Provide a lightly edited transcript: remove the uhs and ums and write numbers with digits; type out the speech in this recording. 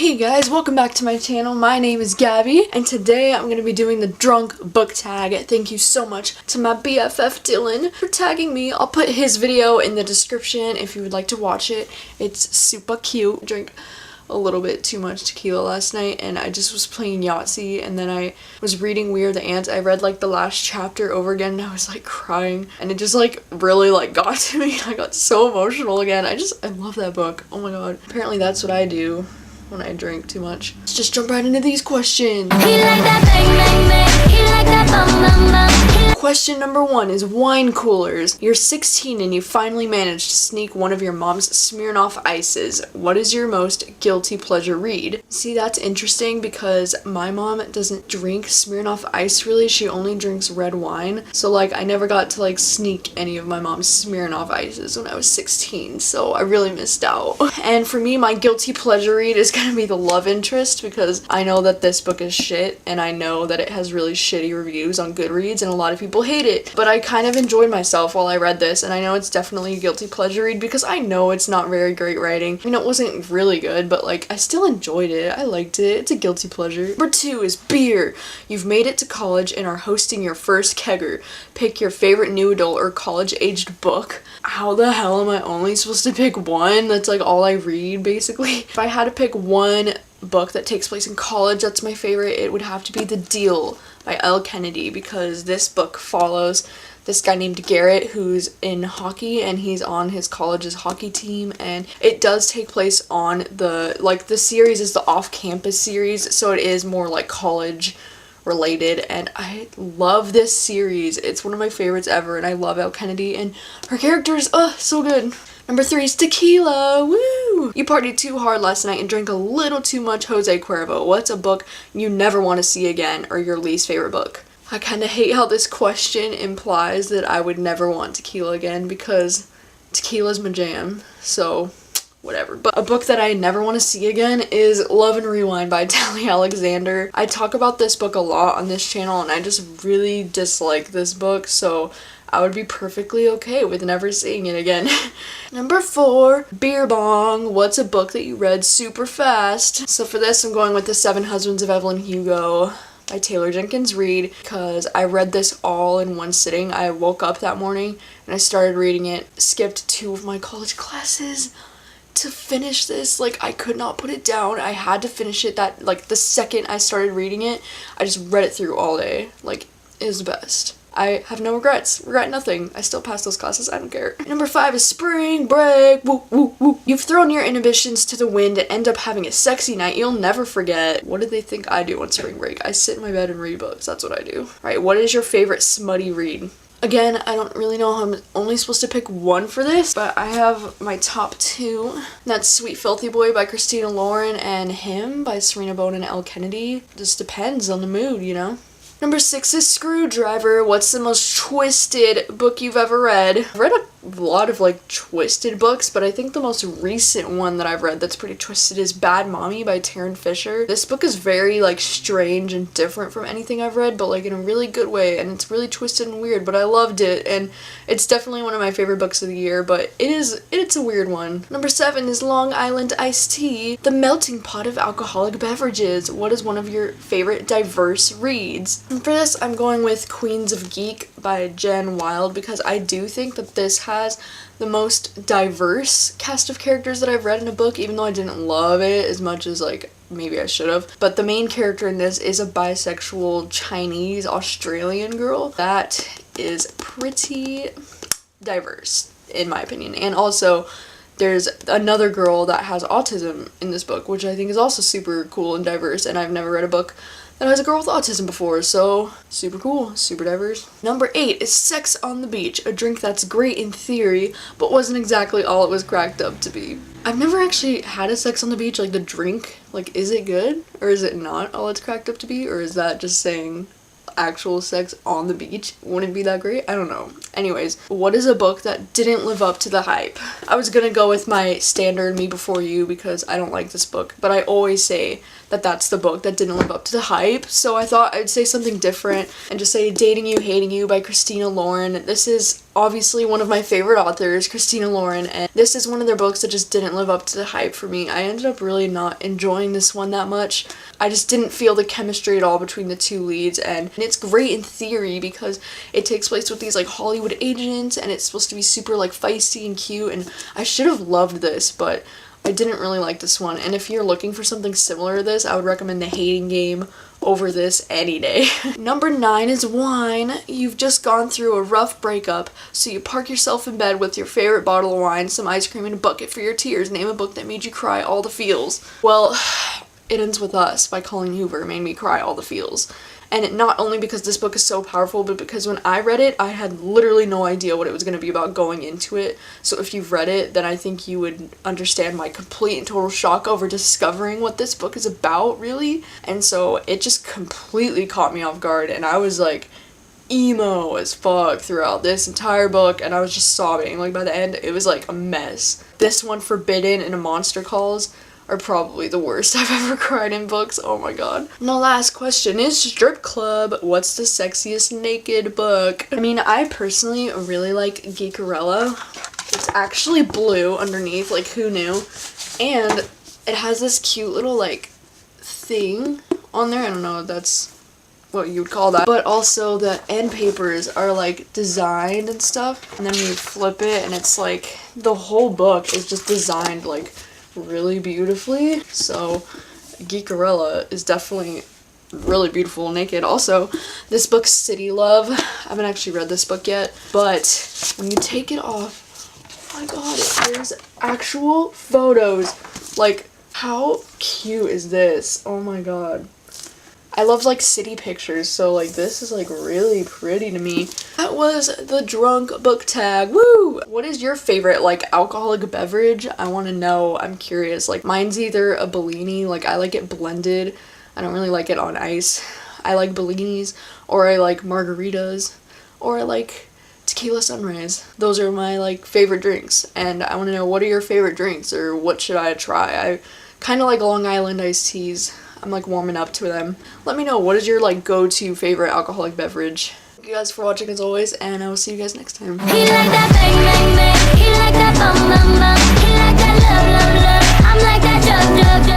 Hey guys, welcome back to my channel. My name is Gabby, and today I'm going to be doing the drunk book tag. Thank you so much to my BFF Dylan for tagging me. I'll put his video in the description if you would like to watch it. It's super cute. I drank a little bit too much tequila last night, and I just was playing Yahtzee, and then I was reading We Are the Ants. I read like the last chapter over again, and I was like crying, and it just like really like got to me. I got so emotional again. I love that book. Oh my god. Apparently that's what I do when I drink too much. Let's just jump right into these questions. Question number 1 is wine coolers. You're 16 and you finally managed to sneak one of your mom's Smirnoff Ices. What is your most guilty pleasure read? See, that's interesting because my mom doesn't drink Smirnoff Ice really. She only drinks red wine. So like I never got to like sneak any of my mom's Smirnoff Ices when I was 16. So I really missed out. And for me, my guilty pleasure read is gonna be The Love Interest because I know that this book is shit and I know that it has really shitty reviews on Goodreads and a lot of people hate it, but I kind of enjoyed myself while I read this, and I know it's definitely a guilty pleasure read because I know it's not very great writing. I mean, it wasn't really good, but like I still enjoyed it. I liked it. It's a guilty pleasure. Number 2 is beer. You've made it to college and are hosting your first kegger. Pick your favorite new adult or college-aged book. How the hell am I only supposed to pick one? That's like all I read basically. If I had to pick one book that takes place in college that's my favorite, it would have to be The Deal by L. Kennedy, because this book follows this guy named Garrett who's in hockey and he's on his college's hockey team, and it does take place on the series is the off-campus series, so it is more like college related, and I love this series. It's one of my favorites ever, and I love Elle Kennedy, and her characters, so good. Number 3 is Tequila. Woo! You partied too hard last night and drank a little too much Jose Cuervo. What's a book you never want to see again, or your least favorite book? I kind of hate how this question implies that I would never want tequila again because tequila's my jam, so whatever. But a book that I never want to see again is Love and Rewind by Tally Alexander. I talk about this book a lot on this channel and I just really dislike this book, so I would be perfectly okay with never seeing it again. Number 4, Beer Bong. What's a book that you read super fast? So for this, I'm going with The 7 Husbands of Evelyn Hugo by Taylor Jenkins Reid because I read this all in one sitting. I woke up that morning and I started reading it, skipped 2 of my college classes to finish this. Like, I could not put it down. I had to finish it the second I started reading it. I just read it through all day. Like, it was the best. I have no regrets. Regret nothing. I still pass those classes. I don't care. Number 5 is Spring Break. Woo, woo, woo. You've thrown your inhibitions to the wind and end up having a sexy night you'll never forget. What did they think I do on spring break? I sit in my bed and read books. That's what I do. Alright, what is your favorite smutty read? Again, I don't really know how I'm only supposed to pick one for this, but I have my top 2. That's Sweet Filthy Boy by Christina Lauren and Him by Serena Bone and Elle Kennedy. Just depends on the mood, you know? Number 6 is Screwdriver. What's the most twisted book you've ever read? I've read a lot of like twisted books, but I think the most recent one that I've read that's pretty twisted is Bad Mommy by Taryn Fisher. This book is very like strange and different from anything I've read, but like in a really good way, and it's really twisted and weird, but I loved it, and it's definitely one of my favorite books of the year, but it's a weird one. Number 7 is Long Island Iced Tea, the melting pot of alcoholic beverages. What is one of your favorite diverse reads? And for this, I'm going with Queens of Geek by Jen Wild because I do think that this has the most diverse cast of characters that I've read in a book, even though I didn't love it as much as like maybe I should have. But the main character in this is a bisexual Chinese Australian girl. That is pretty diverse in my opinion. And also there's another girl that has autism in this book, which I think is also super cool and diverse, and I've never read a book that has a girl with autism before, so super cool, super diverse. Number 8 is Sex on the Beach, a drink that's great in theory, but wasn't exactly all it was cracked up to be. I've never actually had a Sex on the Beach, like the drink. Like, is it good? Or is it not all it's cracked up to be? Or is that just saying actual sex on the beach wouldn't be that great? I don't know. Anyways, what is a book that didn't live up to the hype? I was gonna go with my standard Me Before You because I don't like this book, but I always say that that's the book that didn't live up to the hype, so I thought I'd say something different and just say Dating You, Hating You by Christina Lauren. This is obviously one of my favorite authors, Christina Lauren, and this is one of their books that just didn't live up to the hype for me. I ended up really not enjoying this one that much. I just didn't feel the chemistry at all between the two leads, and it's great in theory because it takes place with these like Hollywood agents and it's supposed to be super like feisty and cute, and I should have loved this, but I didn't really like this one. And if you're looking for something similar to this, I would recommend The Hating Game over this any day. Number 9 is wine. You've just gone through a rough breakup, so you park yourself in bed with your favorite bottle of wine, some ice cream, and a bucket for your tears. Name a book that made you cry all the feels. Well, It Ends With Us by Colleen Hoover made me cry all the feels. And not only because this book is so powerful, but because when I read it, I had literally no idea what it was going to be about going into it. So if you've read it, then I think you would understand my complete and total shock over discovering what this book is about, really. And so it just completely caught me off guard, and I was like emo as fuck throughout this entire book, and I was just sobbing. Like by the end, it was like a mess. This one, Forbidden and A Monster Calls, are probably the worst I've ever cried in books. Oh my god. And the last question is Strip Club. What's the sexiest naked book? I mean, I personally really like Geekerella. It's actually blue underneath, like who knew? And it has this cute little like thing on there. I don't know if that's what you would call that. But also the end papers are like designed and stuff. And then you flip it and it's like the whole book is just designed like really beautifully. So Geekerella is definitely really beautiful naked. Also, this book, City Love, I haven't actually read this book yet, but when you take it off, oh my god, there's actual photos. Like, how cute is this? Oh my god. I love like city pictures, so like this is like really pretty to me. That was the drunk book tag. Woo! What is your favorite like alcoholic beverage? I want to know. I'm curious. Like mine's either a Bellini, like I like it blended. I don't really like it on ice. I like Bellinis, or I like margaritas, or I like tequila sunrise. Those are my like favorite drinks, and I want to know, what are your favorite drinks, or what should I try? I kind of like Long Island iced teas. I'm like warming up to them. Let me know, what is your like go-to favorite alcoholic beverage? Thank you guys for watching as always, and I will see you guys next time. He like that bang, bang, bang. He like that bum, bum, bum. He like that love, love, love. I'm like that jug, jug, jug.